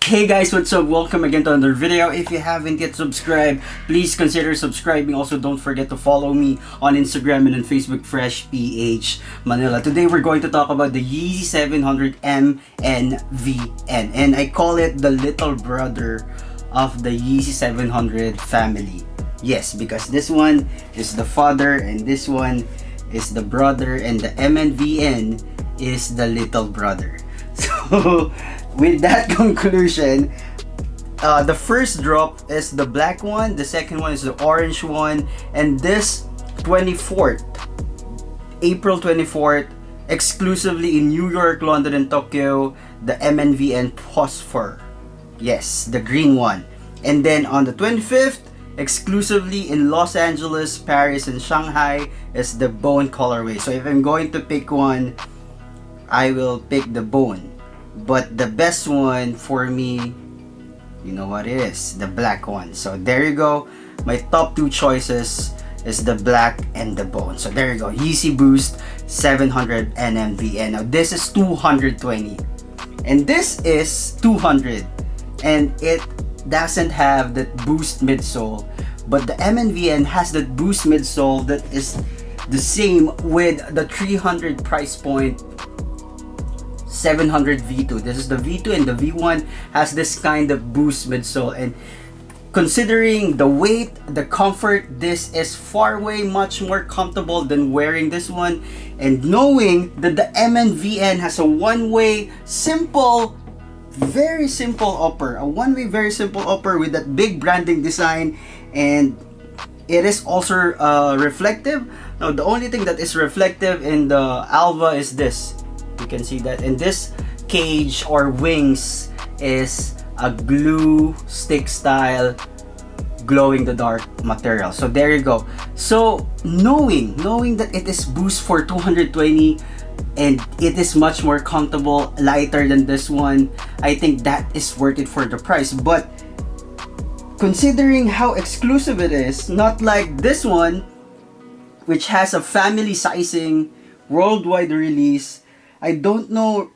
Hey guys, what's up? Welcome again to another video. If you haven't yet subscribed, please consider subscribing. Also, don't forget to follow me on Instagram and on Facebook, FreshPH Manila. Today, we're going to talk about the Yeezy 700 Mnvn, and I call it the little brother of the Yeezy 700 family. Yes, because this one is the father and this one is the brother, and the Mnvn is the little brother. So with that conclusion, the first drop is the black one, the second one is the orange one, and this 24th, April 24th, exclusively in New York, London, and Tokyo, the Mnvn Phosphor. Yes, the green one. And then on the 25th, exclusively in Los Angeles, Paris, and Shanghai, is the bone colorway. So if I'm going to pick one, I will pick the bone. But the best one for me, you know what it is, the black one. So there you go. My top two choices is the black and the bone. So there you go. Yeezy Boost 700 Mnvn. Now this is 220 and this is 200, and it doesn't have that boost midsole, but the Mnvn has that boost midsole that is the same with the 300 price point 700 V2. This is the V2, and the V1 has this kind of boost midsole, and considering the weight, the comfort, this is far way much more comfortable than wearing this one. And knowing that the Mnvn has a one-way simple, very simple upper, a one-way very simple upper with that big branding design, and it is also reflective. Now the only thing that is reflective in the Alvah is this. You can see that, and this cage or wings is a glue stick style glowing the dark material. So there you go. So knowing that it is boost for 220 and it is much more comfortable, lighter than this one, I think that is worth it for the price. But considering how exclusive it is, not like this one which has a family sizing, worldwide release, I don't know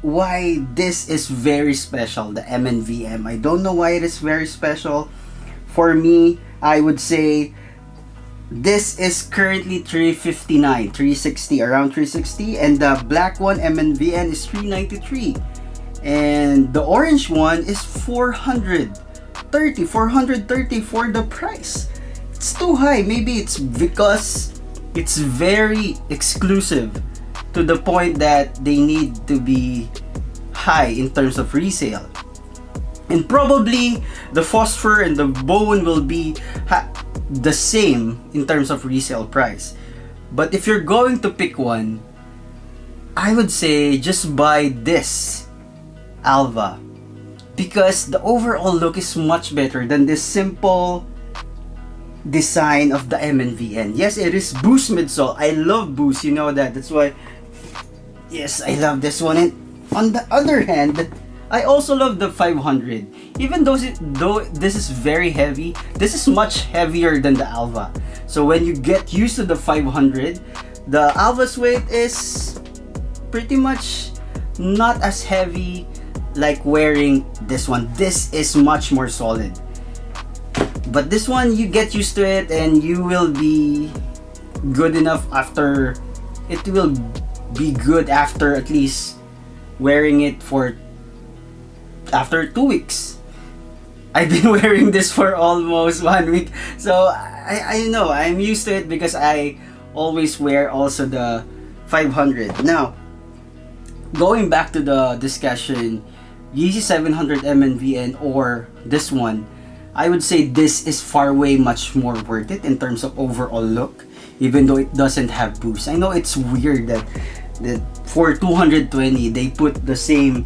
why this is very special, the Mnvn. I don't know why it is very special. For me, I would say this is currently 359, 360, around 360, and the black one, Mnvn, is 393, and the orange one is 430 for the price. It's too high. Maybe it's because it's very exclusive, to the point that they need to be high in terms of resale. And probably the Phosphor and the bone will be the same in terms of resale price. But if you're going to pick one, I would say just buy this Alvah, because the overall look is much better than this simple design of the Mnvn. Yes, it is boost midsole. I love boost, you know that. That's why, yes, I love this one. And on the other hand, I also love the 500. Even though this is very heavy, this is much heavier than the Alvah. So when you get used to the 500, the Alvah's weight is pretty much not as heavy like wearing this one. This is much more solid. But this one, you get used to it and you will be good enough after, it will be good after at least wearing it for after 2 weeks. I've been wearing this for almost 1 week, so I know I'm used to it because I always wear also the 500. Now going back to the discussion, Yeezy 700 Mnvn or this one, I would say this is far way much more worth it in terms of overall look, even though it doesn't have boost. I know it's weird that for 220 they put the same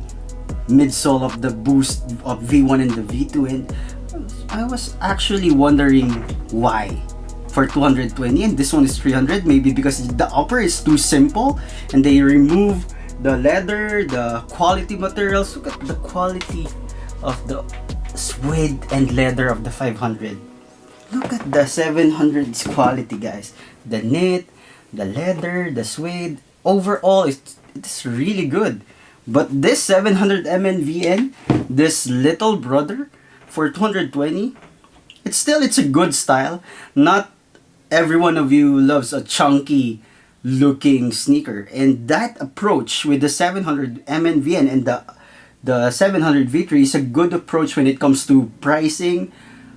midsole of the boost of V1 and the V2, and I was actually wondering why for 220 and this one is 300. Maybe because the upper is too simple and they remove the leather, the quality materials. Look at the quality of the suede and leather of the 500. Look at the 700's quality, guys. The knit, the leather, the suede, overall it's really good. But this 700 Mnvn, this little brother, for 220, it's a good style. Not every one of you loves a chunky looking sneaker, and that approach with the 700 Mnvn and the 700 V3 is a good approach when it comes to pricing,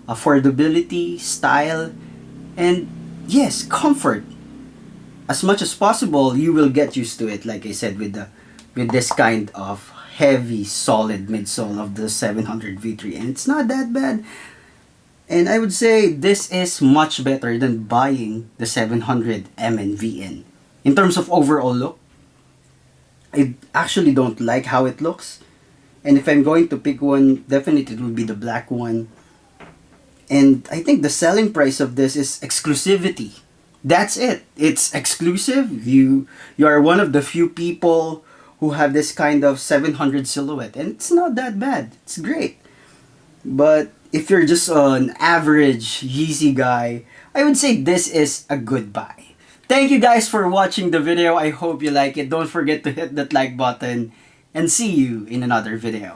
affordability, style, and yes, comfort. As much as possible, you will get used to it, like I said, with this kind of heavy solid midsole of the 700 V3, and it's not that bad. And I would say this is much better than buying the 700 Mnvn. In terms of overall look, I actually don't like how it looks. And if I'm going to pick one, definitely it would be the black one. And I think the selling price of this is exclusivity. That's it. It's exclusive. You are one of the few people who have this kind of 700 silhouette, and it's not that bad. It's great. But if you're just an average Yeezy guy, I would say this is a good buy. Thank you guys for watching the video. I hope you like it. Don't forget to hit that like button, and see you in another video.